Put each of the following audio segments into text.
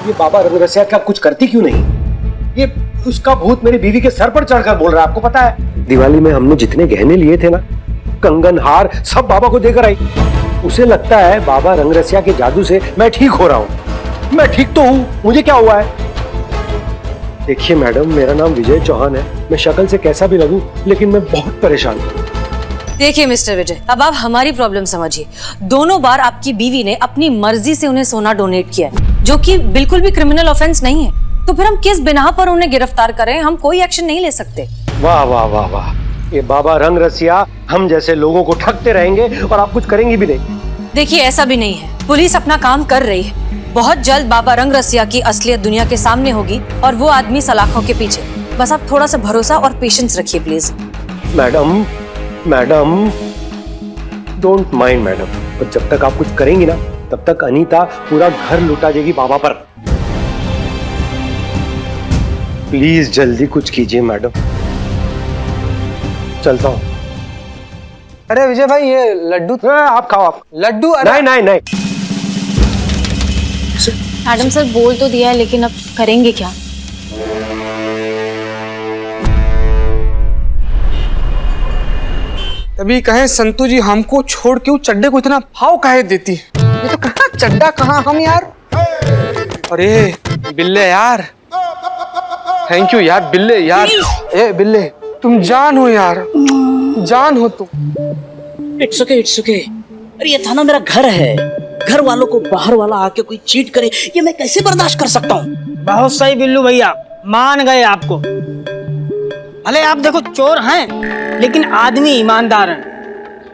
ये बाबा रंगरसिया क्या कुछ करती क्यों नहीं? ये उसका भूत मेरी बीवी के सर पर चढ़कर बोल रहा है, आपको पता है? दिवाली में हमने जितने गहने लिए थे ना, कंगन हार सब बाबा को देकर आई। उसे लगता है बाबा रंगरसिया के जादू से मैं ठीक हो रहा हूँ। मैं ठीक तो हूँ, मुझे क्या हुआ है? देखिए मैडम, मेरा नाम विजय चौहान है। मैं शक्ल से कैसा भी लगूं, लेकिन मैं बहुत परेशान हूँ। देखिए मिस्टर विजय, अब आप हमारी प्रॉब्लम समझिए। दोनों बार आपकी बीवी ने अपनी मर्जी से उन्हें सोना डोनेट किया है, जो कि बिल्कुल भी क्रिमिनल ऑफेंस नहीं है। तो फिर हम किस बिना पर उन्हें गिरफ्तार करें? हम कोई एक्शन नहीं ले सकते। वाह वाह वाह वाह, ये बाबा रंगरसिया हम जैसे लोगों को ठगते रहेंगे और आप कुछ करेंगी भी नहीं। देखिए ऐसा भी नहीं है, पुलिस अपना काम कर रही है। बहुत जल्द बाबा रंगरसिया की असलियत दुनिया के सामने होगी और वो आदमी सलाखों के पीछे। बस आप थोड़ा सा भरोसा और पेशेंस रखिए please. Madam madam don't mind madam, पर जब तक आप कुछ करेंगी ना, तब तक अनीता पूरा घर लुटा देगी बाबा पर। प्लीज जल्दी कुछ कीजिए मैडम। चलता हूँ। अरे विजय भाई, ये लड्डू आप खाओ। आप लड्डू? नहीं नहीं नहीं। मैडम सर बोल तो दिया है, लेकिन अब करेंगे क्या? तभी कहे संतू जी, हमको छोड़ के चड्डे को इतना भाव काहे देती है? ये तो कहाँ चड्डा कहाँ हम यार। अरे बिल्ले यार, थैंक यू यार बिल्ले यार। ए बिल्ले, तुम जान हो यार, जान हो तुम। It's okay. अरे ये थाना मेरा घर है। घर वालों को बाहर वाला आके कोई चीट करे, ये मैं कैसे बर्दाश्त कर सकता हूँ? बहुत सही बिल्लू भैया, मान गए आपको। भले आप देखो चोर हैं, लेकिन आदमी ईमानदार हैं।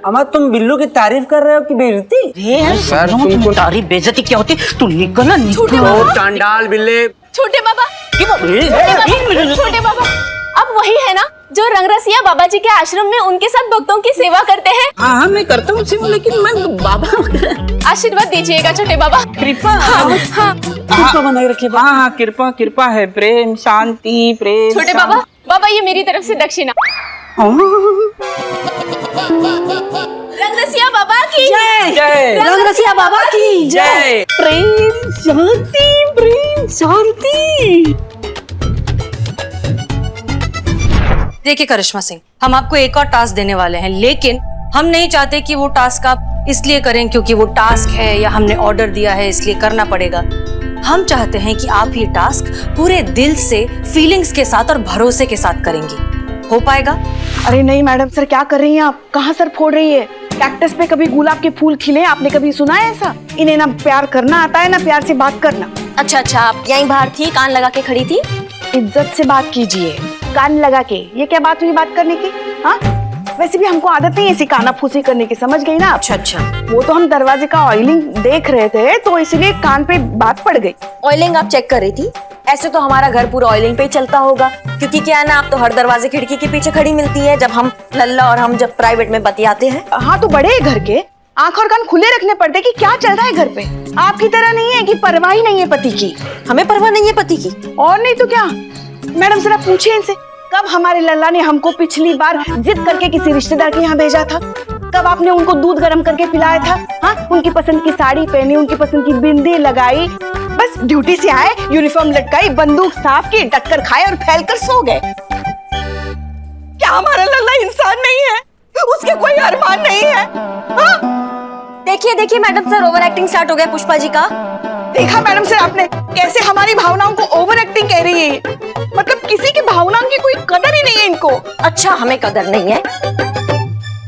अमर, तुम बिल्लू की तारीफ कर रहे हो कि बेइज्जती? सर तुमको तारीफ बेइज्जती क्या होती? तू निकल ना, निकल। चांडाल बिल्ले। छोटे बाबा, छोटे बाबा, अब वही है ना जो रंगरसिया बाबा जी के आश्रम में उनके साथ भक्तों की सेवा करते हैं? हाँ मैं करता हूँ सेवा, लेकिन मैं बाबा आशीर्वाद दीजिएगा छोटे बाबा। कृपा। हाँ। कृपा बनाए रखे। हाँ, कृपा है, प्रेम, शांति, प्रेम। छोटे बाबा, बाबा ये मेरी तरफ से दक्षिणा। रंगरसिया बाबा की जय। रंगरसिया बाबा की जय। प्रेम शांति। देखिए करिश्मा सिंह, हम आपको एक और टास्क देने वाले हैं, लेकिन हम नहीं चाहते कि वो टास्क आप इसलिए करें क्योंकि वो टास्क है या हमने ऑर्डर दिया है इसलिए करना पड़ेगा। हम चाहते हैं कि आप ये टास्क पूरे दिल से, फीलिंग्स के साथ और भरोसे के साथ करेंगी। हो पाएगा? अरे नहीं मैडम सर, क्या कर रही हैं आप? कहाँ सर फोड़ रही है? कैक्टस पे कभी गुलाब के फूल खिले? आपने कभी सुना है ऐसा? इन्हें ना प्यार करना आता है ना प्यार से बात करना। अच्छा, आप यहीं बाहर थी, कान लगा के खड़ी थी? इज्जत से बात कीजिए, कान लगा के। ये क्या बात हुई बात करने की? हाँ, वैसे भी हमको आदत नहीं ऐसी काना फूसी करने की, समझ गई ना आप? अच्छा। वो तो हम दरवाजे का ऑयलिंग देख रहे थे, तो इसलिए कान पे बात पड़ गई। ऑयलिंग आप चेक कर रही थी? ऐसे तो हमारा घर पूरा ऑयलिंग पे ही चलता होगा, क्योंकि क्या है ना, आप तो हर दरवाजे खिड़की के पीछे खड़ी मिलती है जब हम लल्ला और हम जब प्राइवेट में बतियाते हैं। हाँ, तो बड़े घर के आंख और कान खुले रखने पड़ते कि क्या चल रहा है घर पे। आपकी तरह नहीं है कि परवाह ही नहीं है पति की। हमें परवाह नहीं है पति की? और नहीं तो क्या। मैडम जरा पूछिए इनसे, कब हमारे लल्ला ने हमको पिछली बार जिद करके किसी रिश्तेदार के यहाँ भेजा था? कब आपने उनको दूध गर्म करके पिलाया था? हाँ, उनकी पसंद की साड़ी पहनी, उनकी पसंद की बिंदी लगाई, बस ड्यूटी से आए, यूनिफॉर्म लटकाई, बंदूक साफ की, डटकर खाए और फैलकर सो गए। क्या हमारा लल्ला इंसान नहीं है? उसके कोई अरमान नहीं है? हाँ? देखिए madam sir, over acting start हो गया पुष्पा जी का। देखा मैडम सर आपने कैसे हमारी भावनाओं को ओवर एक्टिंग कह रही है? मतलब किसी की भावनाओं की कोई कदर ही नहीं है इनको। अच्छा, हमें कदर नहीं है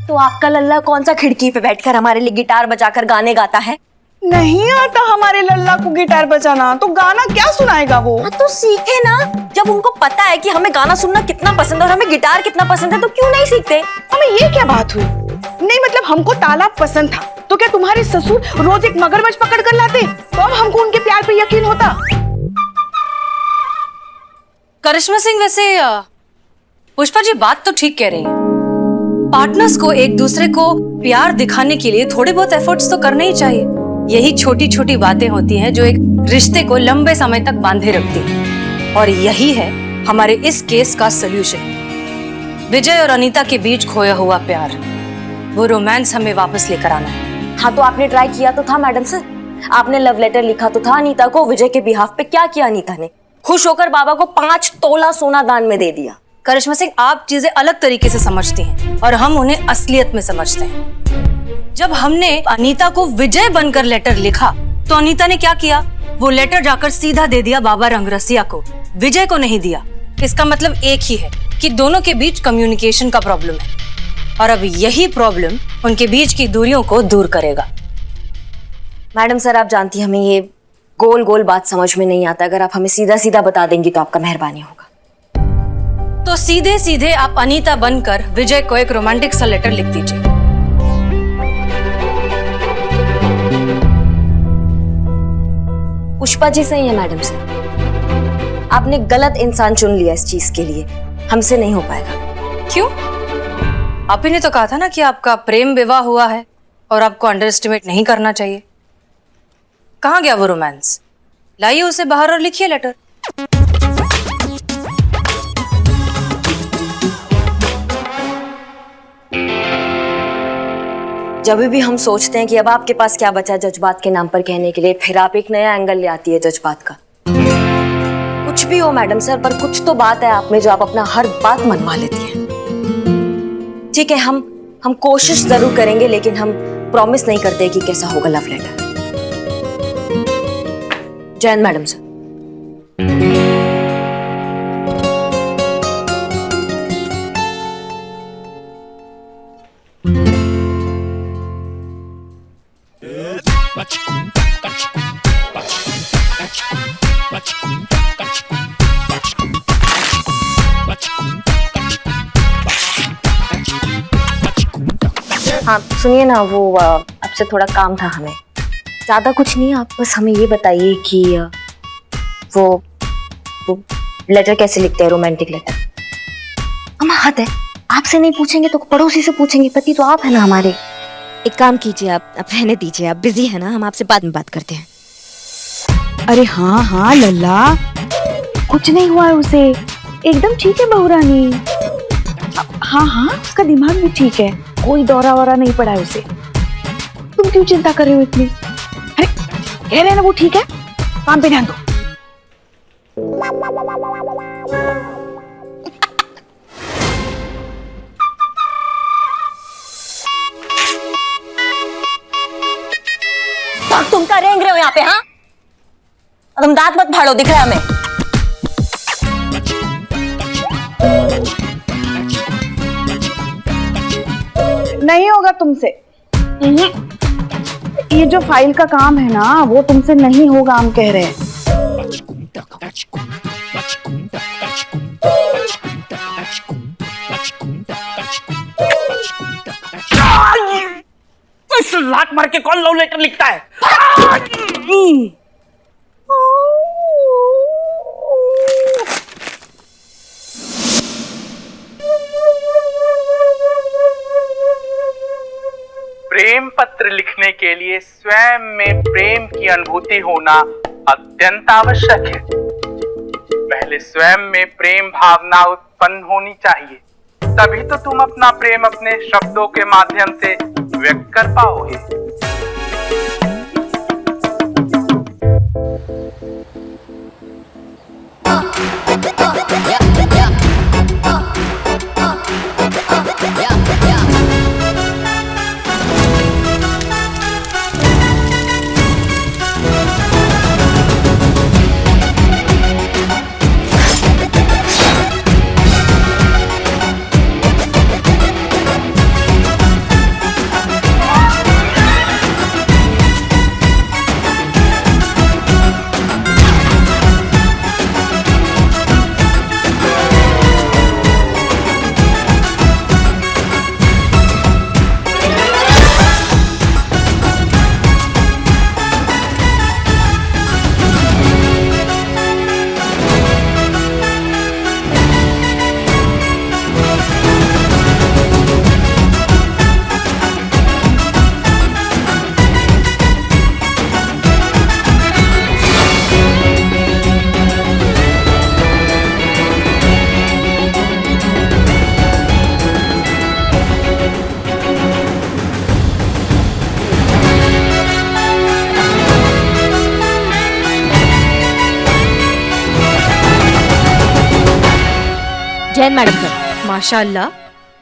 तो आपका लल्ला कौन सा खिड़की पे बैठकर हमारे लिए गिटार बजाकर गाने गाता है? नहीं आता हमारे लल्ला को गिटार बजाना, तो गाना क्या सुनाएगा वो? तो सीखे ना। जब उनको पता है कि हमें गाना सुनना कितना पसंद है और हमें गिटार कितना पसंद है, तो क्यों नहीं सीखते? हमें ये क्या बात हुई? नहीं मतलब हमको तालाब पसंद था, तो क्या तुम्हारे ससुर रोज एक मगरमच्छ पकड़ कर लाते, तो अब हमको उनके प्यार पे यकीन होता? करिश्मा सिंह, वैसे पुष्पा जी बात तो ठीक कह रही हैं। पार्टनर्स को एक दूसरे को प्यार दिखाने के लिए थोड़े बहुत एफर्ट्स तो करने ही चाहिए। यही छोटी छोटी बातें होती हैं जो एक रिश्ते को लंबे समय तक बांधे रखती हैं, और यही है हमारे इस केस का सलूशन। विजय और अनीता के बीच खोया हुआ प्यार, वो रोमांस हमें वापस लेकर आना है। हाँ, तो आपने ट्राई किया तो था मैडम सर? आपने लव लेटर लिखा तो था अनीता को, विजय के बिहाफ पे क्या किया अनीता ने? खुश होकर बाबा को 5 तोला सोना दान में दे दिया। करिश्मा सिंह, आप चीजें अलग तरीके से समझती हैं और हम उन्हें असलियत में समझते हैं। जब हमने अनीता को विजय बनकर लेटर लिखा तो अनीता ने क्या किया? वो लेटर जाकर सीधा दे दिया बाबा रंगरसिया को, विजय को नहीं दिया। इसका मतलब एक ही है कि दोनों के बीच कम्युनिकेशन का प्रॉब्लम है और अब यही प्रॉब्लम उनके बीच की दूरियों को दूर करेगा। मैडम सर, आप जानती हैं हमें ये गोल गोल बात समझ में नहीं आता। अगर आप हमें सीधा सीधा बता देंगी तो आपका मेहरबानी होगा। तो सीधे सीधे आप अनीता बनकर विजय को एक रोमांटिक सा लेटर लिख दीजिए। पुष्पा जी सही है मैडम सर, आपने गलत इंसान चुन लिया इस चीज के लिए, हमसे नहीं हो पाएगा। क्यों? आप ही ने तो कहा था ना कि आपका प्रेम विवाह हुआ है और आपको अंडर एस्टिमेट नहीं करना चाहिए। कहाँ गया वो रोमांस? लाइए उसे बाहर और लिखिए लेटर। जब भी हम सोचते हैं कि अब आपके पास क्या बचा जज्बात के नाम पर कहने के लिए, फिर आप एक नया एंगल ले आती है जज्बात का। कुछ भी हो मैडम सर, पर कुछ तो बात है आप में जो आप अपना हर बात मनवा लेती हैं। ठीक है, हम कोशिश जरूर करेंगे, लेकिन हम प्रॉमिस नहीं करते कि कैसा होगा love letter. Jain madam sir. हाँ सुनिए ना, वो आपसे थोड़ा काम था हमें। ज्यादा कुछ नहीं, आप बस हमें ये बताइए कि वो लेटर कैसे लिखते हैं, रोमांटिक लेटर। हम हद है, आपसे नहीं पूछेंगे तो पड़ोसी से पूछेंगे, पति तो आप है ना हमारे। एक काम कीजिए, आप रहने दीजिए, आप बिजी है ना, हम आपसे बाद में बात करते हैं। अरे हाँ हाँ लल्ला, कुछ नहीं हुआ है उसे, एकदम ठीक है बहू रानी। हाँ हाँ, उसका दिमाग भी ठीक है, कोई दौरा वौरा नहीं पड़ा है उसे। तुम क्यों चिंता कर रहे हो इतनी? अरे कह रहे हैं ना वो ठीक है, काम पे ध्यान दो। तुम क्या रेंग रहे हो यहाँ पे? हाँ, तुम दांत मत फाड़ो, दिख रहा है हमें। नहीं होगा तुमसे, ये जो फाइल का काम है ना वो तुमसे नहीं होगा, हम कह रहे हैं। इस लात मार के कौन लव लेटर लिखता है? प्रेम पत्र लिखने के लिए स्वयं में प्रेम की अनुभूति होना अत्यंत आवश्यक है। पहले स्वयं में प्रेम भावना उत्पन्न होनी चाहिए, तभी तो तुम अपना प्रेम अपने शब्दों के माध्यम से व्यक्त कर पाओगे। Jain madam sir. माशाल्लाह,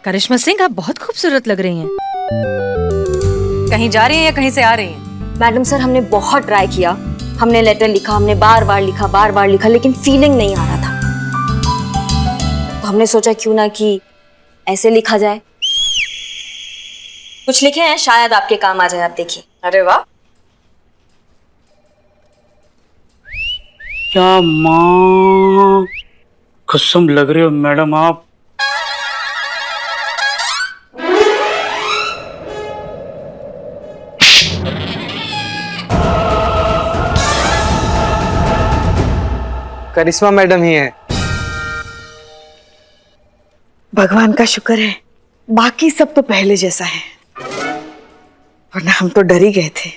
करिश्मा सिंह आप बहुत खूबसूरत लग रही हैं। कहीं जा रही हैं या कहीं से आ रही हैं? मैडम सर, हमने बहुत ट्राई किया, हमने लेटर लिखा, हमने बार बार लिखा, लेकिन फीलिंग नहीं आ रहा था। तो हमने सोचा क्यों ना कि ऐसे लिखा जाए। कुछ लिखे हैं, शायद आपके काम आ जाए, आप देखिए। अरे वाह, क्या माँ कसम लग रहे हो मैडम आप। करिश्मा मैडम ही है। भगवान का शुक्र है, बाकी सब तो पहले जैसा है, वरना हम तो डर ही गए थे।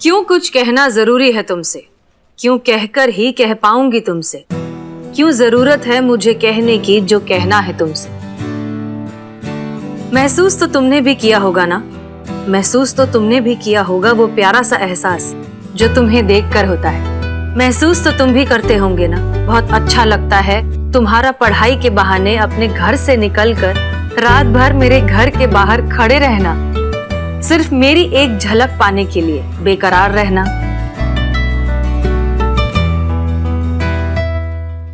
क्यों कुछ कहना जरूरी है तुमसे? क्यों कहकर ही कह पाऊंगी तुमसे? क्यों जरूरत है मुझे कहने की जो कहना है तुमसे? महसूस तो तुमने भी किया होगा ना, महसूस तो तुमने भी किया होगा वो प्यारा सा एहसास जो तुम्हें देखकर होता है। महसूस तो तुम भी करते होंगे ना, बहुत अच्छा लगता है तुम्हारा पढ़ाई के बहाने अपने घर से निकलकर रात भर मेरे घर के बाहर खड़े रहना, सिर्फ मेरी एक झलक पाने के लिए बेकरार रहना।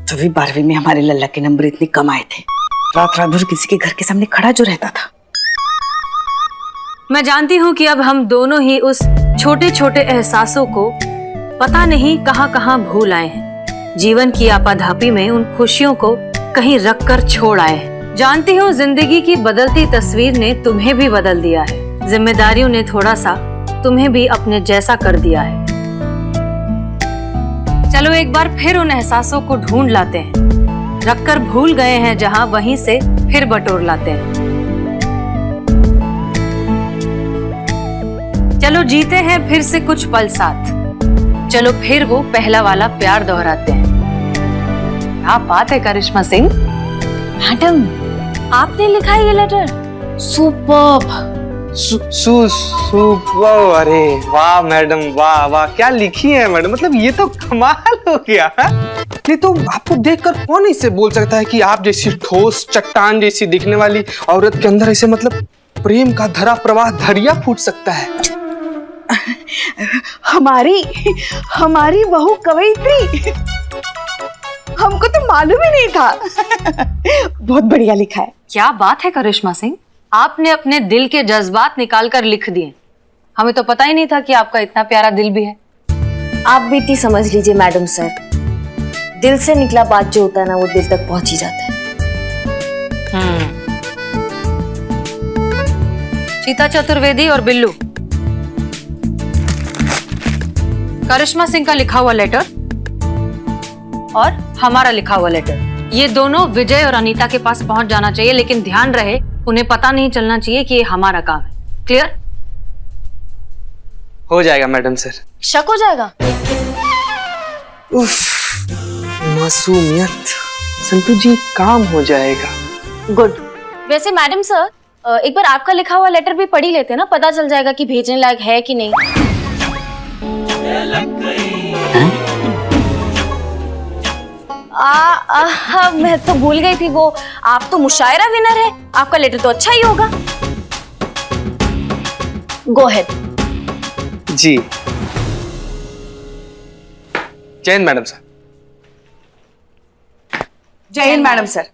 तभी 12वीं में हमारे लल्ला के नंबर इतने कम आए थे, रात रात भर किसी के घर के सामने खड़ा जो रहता था। मैं जानती हूँ कि अब हम दोनों ही उस छोटे छोटे एहसासों को पता नहीं कहाँ कहाँ भूल आए हैं। जीवन की आपाधापी में उन खुशियों को कहीं रख कर छोड़ आए हैं। जानती हूँ जिंदगी की बदलती तस्वीर ने तुम्हें भी बदल दिया है, जिम्मेदारियों ने थोड़ा सा तुम्हें भी अपने जैसा कर दिया है। चलो एक बार फिर उन एहसासों को ढूंढ लाते हैं, रखकर भूल गए हैं जहाँ वहीं से फिर बटोर लाते हैं। चलो जीते हैं फिर से कुछ पल साथ, चलो फिर वो पहला वाला प्यार दोहराते हैं। क्या बात है करिश्मा सिंह। मैडम, आपने लिखा है ये लेटर? सुपर्ब। अरे वाह मैडम, वाह वाह, क्या लिखी है मैडम, मतलब ये तो कमाल हो गया है। नहीं तो आपको देखकर कौन इससे बोल सकता है कि आप जैसी ठोस चट्टान जैसी दिखने वाली औरत के अंदर ऐसे मतलब प्रेम का धरा प्रवाह दरिया फूट सकता है। हमारी बहू कवयित्री, हमको तो मालूम ही नहीं था। बहुत बढ़िया लिखा है। क्या बात है करिश्मा सिंह, आपने अपने दिल के जज्बात निकाल कर लिख दिए। हमें तो पता ही नहीं था कि आपका इतना प्यारा दिल भी है। आप भी इतनी समझ लीजिए मैडम सर, दिल से निकला बात जो होता है ना, वो दिल तक पहुंच ही जाता है। चीता चतुर्वेदी और बिल्लू, करिश्मा सिंह का लिखा हुआ लेटर और हमारा लिखा हुआ लेटर, ये दोनों विजय और अनीता के पास पहुंच जाना चाहिए, लेकिन ध्यान रहे उन्हें पता नहीं चलना चाहिए कि ये हमारा काम है। क्लियर? हो जाएगा मैडम सर। शक हो जाएगा? उफ, मासूमियत। संतू जी, काम हो जाएगा। गुड। वैसे मैडम सर, एक बार आपका लिखा हुआ लेटर भी पढ़ ही लेते ना, पता चल जाएगा कि भेजने लायक है कि नहीं। मैं तो भूल गई थी, वो आप तो मुशायरा विनर है, आपका लेटर तो अच्छा ही होगा। Go ahead. जी। Jai Hind madam sir. जय हिंद मैडम सर।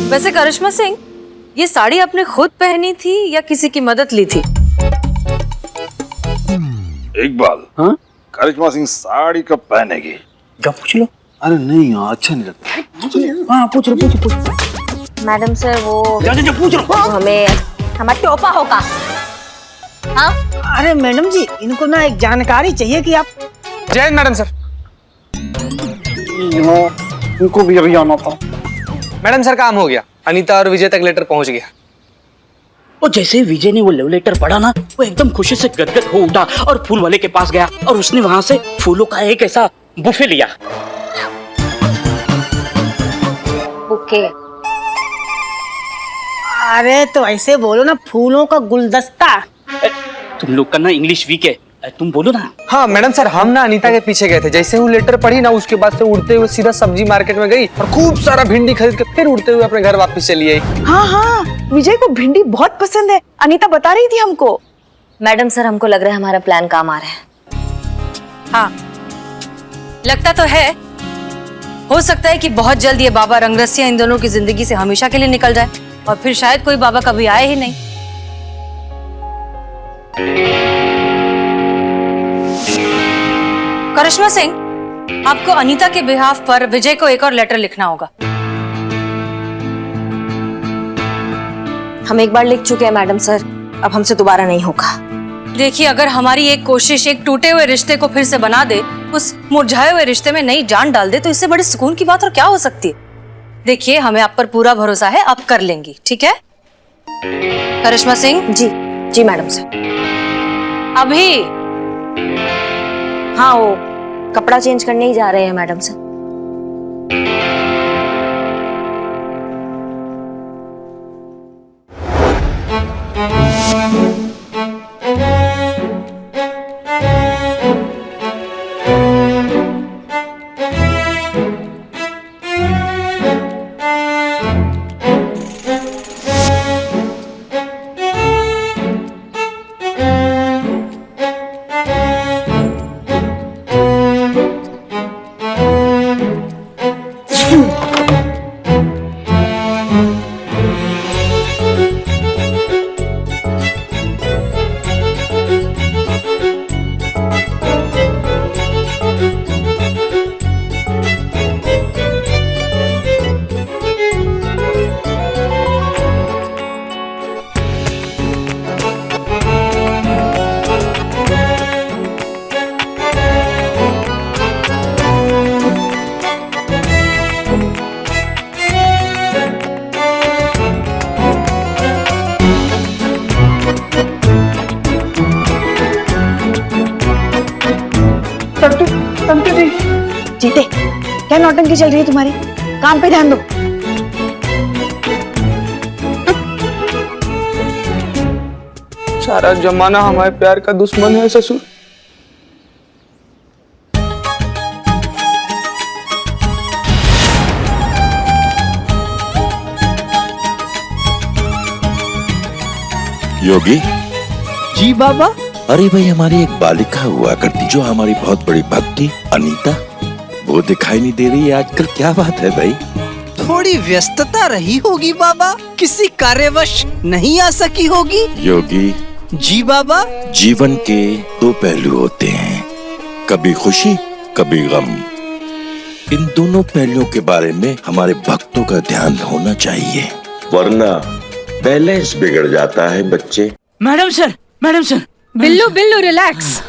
वैसे करिश्मा सिंह, ये साड़ी आपने खुद पहनी थी या किसी की मदद ली थी? इकबाल, हाँ? करिश्मा सिंह साड़ी कब पहनेगी? क्या पूछ लो। अरे नहीं यार, अच्छा नहीं लगता। हाँ पूछ लो। मैडम सर, वो पूछ लो। हमें हमारा टोपा होगा। हाँ? अरे मैडम जी, इनको ना एक जानकारी चाहिए कि आप। जय हिंद मैडम सर। इनको भी अभी आना था। मैडम सर, काम हो गया, अनीता और विजय तक लेटर पहुंच गया। और जैसे ही विजय ने वो लव लेटर पढ़ा ना, वो एकदम खुशी से गदगद हो उठा और फूल वाले के पास गया और उसने वहां से फूलों का एक ऐसा बुफे लिया। बुके? अरे तो ऐसे बोलो ना, फूलों का गुलदस्ता। तुम लोग का ना इंग्लिश वीक है, तुम बोलो ना। हाँ मैडम सर, हम ना अनीता के पीछे गए थे। जैसे वो लेटर पढ़ी ना, उसके बाद से उड़ते हुए सीधा सब्जी मार्केट में गई और खूब सारा भिंडी खरीद के फिर उड़ते हुए अपने घर वापस चली आई। हाँ हाँ, विजय को भिंडी बहुत पसंद है, अनीता बता रही थी हमको। मैडम सर, हमको लग रहा है हमारा प्लान काम आ रहा है। हाँ, लगता तो है। हो सकता है कि बहुत जल्द ये बाबा रंगरसिया इन दोनों की जिंदगी से हमेशा के लिए निकल जाए और फिर शायद कोई बाबा कभी आए ही नहीं। करिश्मा सिंह, आपको अनीता के बिहाफ पर विजय को एक और लेटर लिखना होगा। हम एक बार लिख चुके हैं मैडम सर, अब हमसे दोबारा नहीं होगा। देखिए, अगर हमारी एक कोशिश एक टूटे हुए रिश्ते को फिर से बना दे, उस मुरझाए हुए रिश्ते में नई जान डाल दे, तो इससे बड़े सुकून की बात और क्या हो सकती है। देखिए, हमें आप पर पूरा भरोसा है, आप कर लेंगी, ठीक है? करिश्मा सिंह। जी जी मैडम सर। अभी हाँ, वो कपड़ा चेंज करने ही जा रहे हैं मैडम सर। जीते, क्या नौटंकी चल रही है तुम्हारी? काम पे ध्यान दो। सारा जमाना हमारे प्यार का दुश्मन है ससुर। योगी जी बाबा। अरे भाई, हमारी एक बालिका हुआ करती जो हमारी बहुत बड़ी भक्ति अनीता, वो दिखाई नहीं दे रही है आजकल, क्या बात है भाई? थोड़ी व्यस्तता रही होगी बाबा, किसी कार्यवश नहीं आ सकी होगी। योगी जी बाबा। जीवन के दो पहलू होते हैं, कभी खुशी कभी गम। इन दोनों पहलुओं के बारे में हमारे भक्तों का ध्यान होना चाहिए, वरना बैलेंस बिगड़ जाता है बच्चे। Madam sir, madam sir. Billu Billu, relax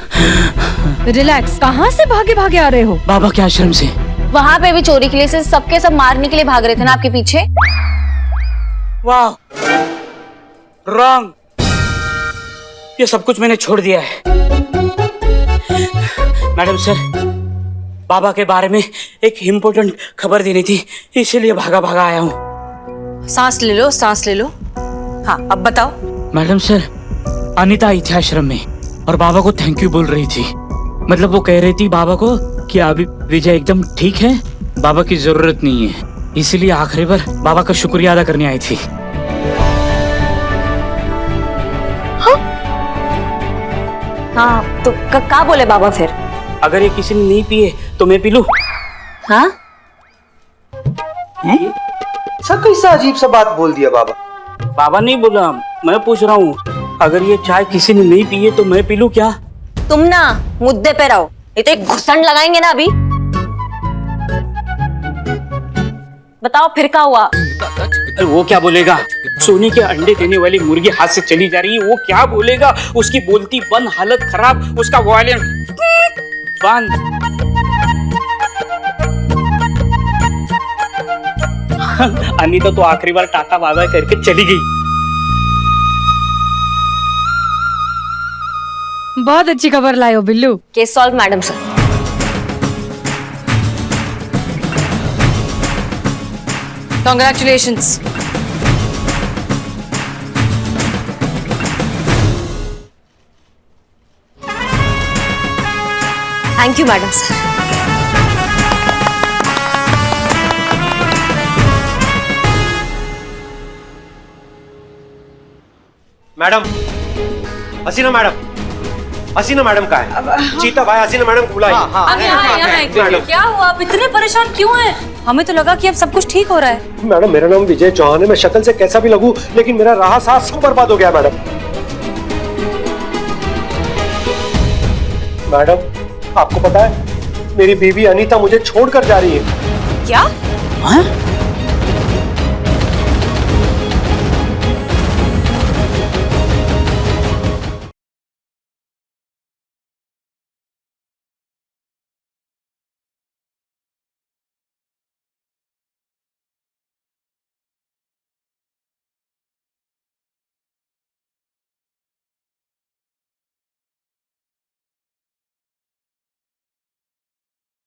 relax. कहाँ से भागे भागे आ रहे हो? बाबा के आश्रम से। वहाँ पे भी चोरी के लिए से सबके सब मारने के लिए भाग रहे थे ना आपके पीछे। वाह, रॉन्ग। ये सब कुछ मैंने छोड़ दिया है। मैडम सर, बाबा के बारे में एक इम्पोर्टेंट खबर देनी थी, इसीलिए भागा भागा आया हूँ। सांस ले लो, सांस ले लो। हाँ, अब बताओ। मैडम सर, अनीता आई थी आश्रम में और बाबा को थैंक यू बोल रही थी। मतलब वो कह रही थी बाबा को कि अभी विजय एकदम ठीक है, बाबा की जरूरत नहीं है, इसीलिए आखिरी बार बाबा का शुक्रिया अदा करने आई थी। हाँ, तो क्या बोले बाबा फिर? अगर ये किसी ने नहीं पिए तो मैं पी लूं? हाँ? सब कैसा अजीब सा बात बोल दिया बाबा? बाबा नहीं बोला, मैं पूछ रहा हूँ, अगर ये चाय किसी ने नहीं पी है तो मैं पी लूं क्या? तुम ना मुद्दे पे रहो, ये तो एक घुसंड लगाएंगे ना अभी। बताओ फिर क्या हुआ? वो क्या बोलेगा? सोने के अंडे देने वाली मुर्गी हाथ से चली जा रही है, वो क्या बोलेगा? उसकी बोलती बंद, हालत खराब, उसका वॉयलेंट बंद। अनीता तो आखिरी बार टाटा बाय बाय करके चली गई। बहुत अच्छी खबर लाए हो Billu. Case solve madam sir. Congratulations. Thank you madam sir. Madam, Hasina madam का है। चीता भाई हसीना मैडम को बुलाइए। अब यहाँ क्या हुआ? आप इतने परेशान क्यों हैं? हमें तो लगा कि अब सब कुछ ठीक हो रहा है। मैडम, मेरा नाम विजय चौहान है। मैं शक्ल से कैसा भी लगूं, लेकिन मेरा रहा साथ सब बर्बाद हो गया मैडम। मैडम, आपको पता है मेरी बीवी अनीता मुझे छोड़कर जा रही है। क्या? हाँ?